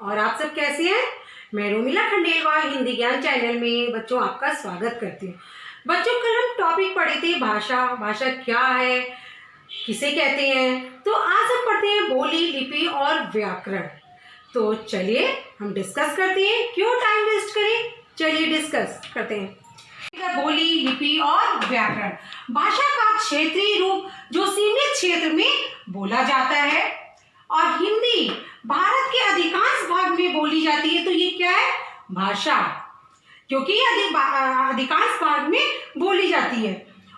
और आप सब कैसे हैं। मैं रोमिला खंडेलवाल हिंदी ज्ञान चैनल में बच्चों आपका स्वागत करती हूँ। बच्चों कल हम टॉपिक पढ़े थे भाषा। भाषा क्या है, किसे कहते हैं। तो आज हम पढ़ते हैं बोली, लिपि और व्याकरण। तो चलिए हम डिस्कस करते हैं, क्यों टाइम वेस्ट करें, चलिए डिस्कस करते हैं। बोली, लिपि और व्याकरण। भाषा का क्षेत्रीय रूप जो सीमित क्षेत्र में बोला जाता है, और हिंदी भारत के अधिकांश भाग में बोली जाती है। तो ये क्या है, भाषा, क्योंकि अधिकांश भाग में बोली जाती है।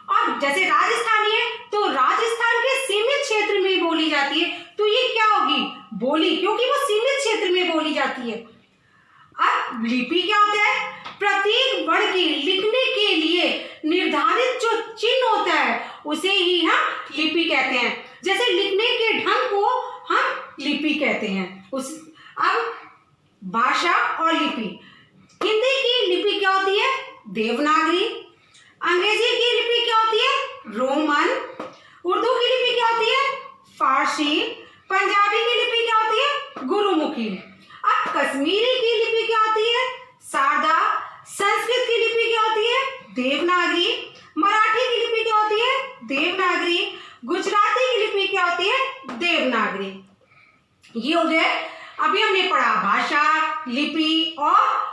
और जैसे राजस्थानी है तो राजस्थान के सीमित क्षेत्र में बोली जाती है, तो ये क्या होगी, बोली, क्योंकि वो सीमित क्षेत्र में बोली जाती है। अब लिपि क्या होता है, प्रत्येक वर्ण के लिखने के लिए निर्धारित जो चिन्ह होता है उसे ही हम लिपि कहते हैं। जैसे लिखने के ढंग को हम लिपि कहते हैं। अब भाषा और लिपि, हिंदी की लिपि क्या होती है, देवनागरी। अंग्रेजी की लिपि क्या होती है, रोमन। उर्दू की लिपि क्या होती है, फारसी। पंजाबी की लिपि क्या होती है, गुरुमुखी। अब कश्मीरी की लिपि क्या होती है, सारदा। संस्कृत की लिपि क्या होती है, देवनागरी। मराठी की लिपि क्या होती है, देवनागरी। गुजराती की लिपि क्या होती है, देवनागरी। ये हो गया। अभी हमने पढ़ा भाषा, लिपि और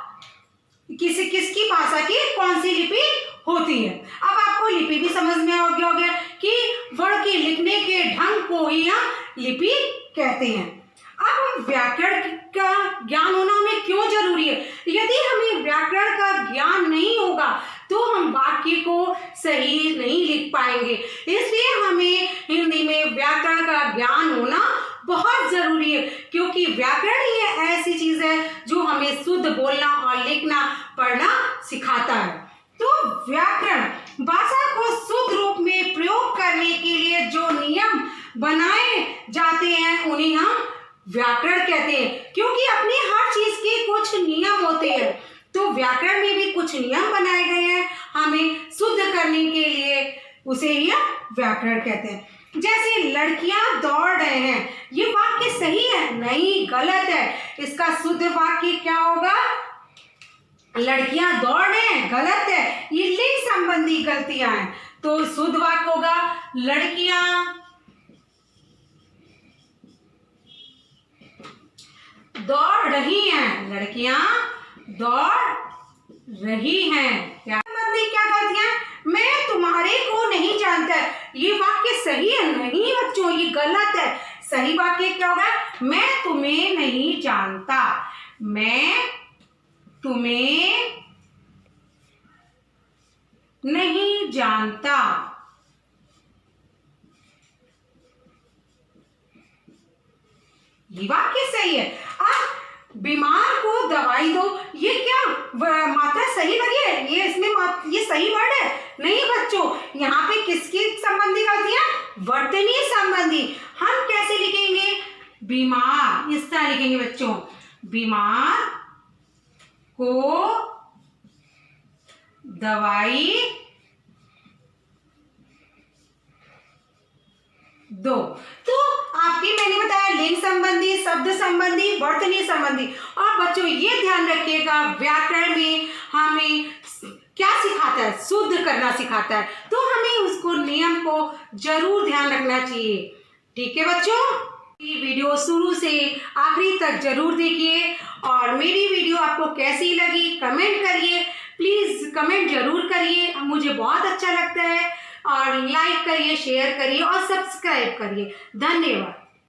किसकी भाषा की कौन सी लिपि होती है। अब आपको लिपि भी समझ में आ गया होगा कि वर्ण के लिखने के ढंग को ही हम लिपि कहते हैं। अब व्याकरण का ज्ञान होना हमें क्यों जरूरी है। यदि हमें व्याकरण का ज्ञान नहीं होगा तो हम वाक्य को सही नहीं लिख पाएंगे। इसलिए हमें हिंदी में व्याकरण का ज्ञान होना बहुत जरूरी है, क्योंकि व्याकरण ही ऐसी चीज है जो हमें शुद्ध बोलना और लिखना पढ़ना सिखाता है। तो व्याकरण भाषा को शुद्ध रूप में प्रयोग करने के लिए जो नियम बनाए जाते हैं उन्हें हम व्याकरण कहते हैं, क्योंकि अपनी हर चीज के कुछ नियम होते हैं। तो व्याकरण में भी कुछ नियम बनाए गए हैं हमें शुद्ध करने के लिए, उसे ही हम व्याकरण कहते हैं। जैसे लड़कियां दौड़ रहे हैं, ये वाक्य सही है, नहीं, गलत है। इसका शुद्ध वाक्य क्या होगा, लड़कियां दौड़ रहे हैं, गलत है, ये लिंग संबंधी गलतियां हैं। तो शुद्ध वाक्य होगा लड़कियां दौड़ रही हैं, लड़कियां दौड़ रही हैं। क्या गलतियां, मैं तुम्हारे को नहीं जानता, ये वाक्य सही है, नहीं बच्चों ये गलत है। सही वाक्य क्या होगा, मैं तुम्हें नहीं जानता, मैं तुम्हें नहीं जानता। ये वाक्य सही है। अब बीमार को दवाई दो, ये क्या मात्रा सही लगी है, ये इसमें ये सही वर्ड है, नहीं बच्चों, यहाँ पे किसकी संबंधी गलतियां, वर्तनीय संबंधी। हम कैसे लिखेंगे, बीमार, इस तरह लिखेंगे बच्चों, बीमार को दवाई दो। तो आपकी मैंने बताया लिंग संबंधी, शब्द संबंधी, वर्तनीय संबंधी। और बच्चों ये ध्यान रखिएगा, व्याकरण में हमें क्या सिखाता है, शुद्ध करना सिखाता है, तो हमें उसको नियम को जरूर ध्यान रखना चाहिए। ठीक है बच्चों, ये वीडियो शुरू से आखिरी तक जरूर देखिए, और मेरी वीडियो आपको कैसी लगी कमेंट करिए, प्लीज कमेंट जरूर करिए, मुझे बहुत अच्छा लगता है। और लाइक करिए, शेयर करिए और सब्सक्राइब करिए। धन्यवाद।